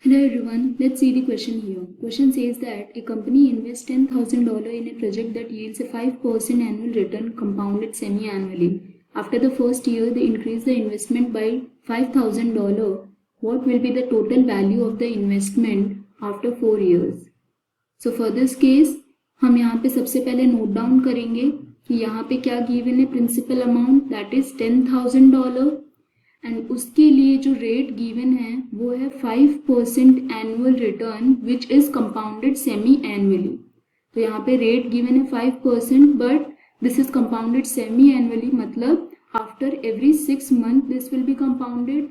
Hello everyone, let's see the question here. Question says that a company invests $10,000 in a project that yields a 5% annual return compounded semi-annually. After the first year, they increase the investment by $5,000. What will be the total value of the investment after 4 years? So for this case, हम यहाँ पे सबसे पहले note down करेंगे कि यहाँ पे क्या गिवन है, principal amount that is $10,000 and उसके लिए जो रेट गिवन है वो है 5% annual return which is compounded semi annually. तो यहाँ पे रेट गिवन है 5% but this is compounded semi annually, मतलब after every 6 month this will be compounded.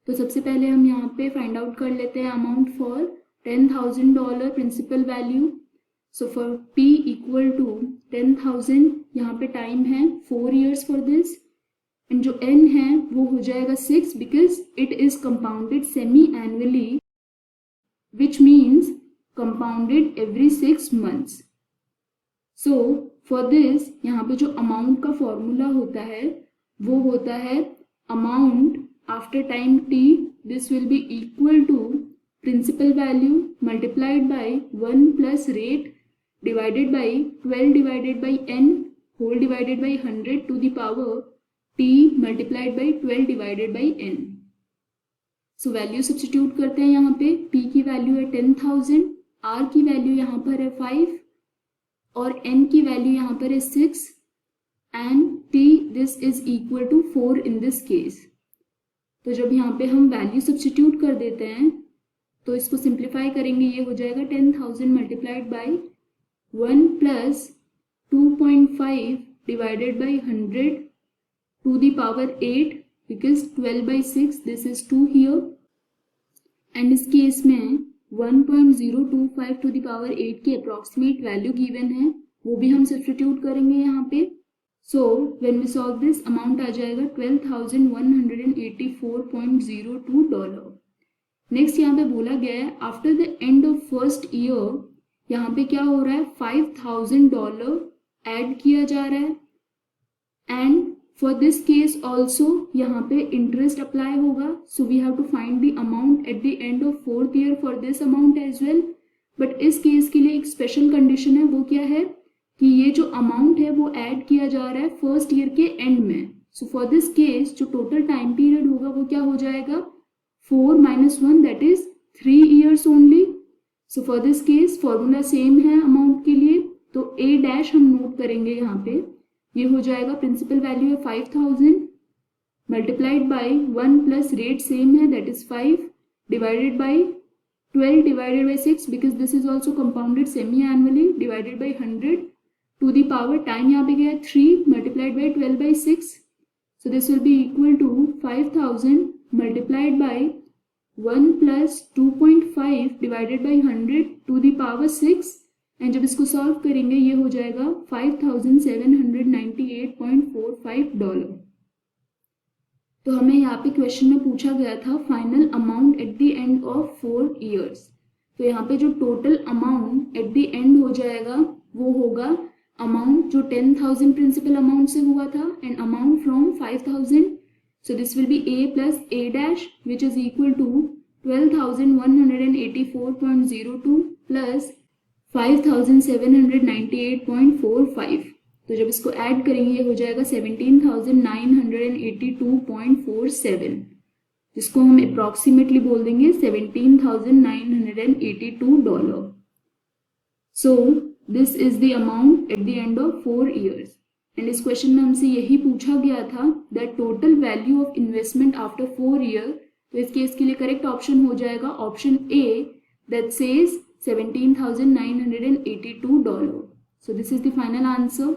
तो सबसे पहले हम यहाँ पे फाइंड आउट कर लेते हैं amount for $10,000 principal value. So for P equal to 10,000, यहाँ पे टाइम है 4 years फॉर दिस एंड जो n है वो हो जाएगा 6 because it is compounded semi annually which means compounded every 6 months. So for this यहाँ पे जो अमाउंट का फॉर्मूला होता है वो होता है amount after time t, this will be equal to principal value multiplied by 1 plus rate divided by 12 divided by n whole divided by 100 to the power t multiplied by 12 divided by n. So value substitute करते हैं. यहाँ पे p की value है 10,000, r की value यहाँ पर है 5 और n की वैल्यू यहाँ पर है 6 and t this is equal to 4 in this case. तो जब यहाँ पे हम वैल्यू सब्स्टिट्यूट कर देते हैं तो इसको सिंप्लीफाई करेंगे, ये हो जाएगा 10,000 multiplied by 1 plus 2.5 divided by 100 to the power 8 because 12 by 6 this is 2 here and इस केस में 1.025 to the power 8 की अप्रॉक्सीमेट वैल्यू गिवन है, वो भी हम सब्स्टिट्यूट करेंगे यहाँ पे. So when we solve this amount आ जाएगा $12,184.02. नेक्स्ट यहाँ पे बोला गया है after the end of first year, यहाँ पे क्या हो रहा है $5,000 ऐड किया जा रहा है and For this case also यहाँ पे interest apply होगा, so we have to find the amount at the end of 4th year for this amount as well. But इस केस के लिए एक स्पेशल कंडीशन है, वो क्या है कि ये जो अमाउंट है वो ऐड किया जा रहा है फर्स्ट ईयर के एंड में. सो फॉर दिस केस जो टोटल टाइम पीरियड होगा वो क्या हो जाएगा 4 - 1 that is 3 years only. So for this case formula same है अमाउंट के लिए, तो A डैश हम नोट करेंगे यहाँ पे. ये हो जाएगा प्रिंसिपल वैल्यू है 5,000 multiplied by 1 plus rate same है that is 5 divided by 12 divided by 6 because this is also compounded semi annually divided by 100 to the power time यहाँ पे गया है 3 multiplied by 12 by 6. So this will be equal to 5,000 multiplied by 1 plus 2.5 divided by 100 to the power 6 and जब इसको solve करेंगे ये हो जाएगा $5,798.45. तो हमें यहाँ पे क्वेश्चन में पूछा गया था final amount at the end of 4 years. तो यहाँ पे जो total amount at the end हो जाएगा वो होगा अमाउंट जो 10,000 प्रिंसिपल अमाउंट से हुआ था and amount from 5,000. So this will be A plus A dash which is equal to 12,184.02 plus 5,798.45. तो जब इसको ऐड करेंगे ये हो जाएगा 17,982.47, जिसको हम अप्रॉक्सीमेटली बोल देंगे $17,982. So this is the amount at the end of 4 years. And इस क्वेश्चन में हमसे यही पूछा गया था that total value of investment after 4 year. तो इस केस के लिए करेक्ट ऑप्शन हो जाएगा option A that says $17,982. So this is the final answer.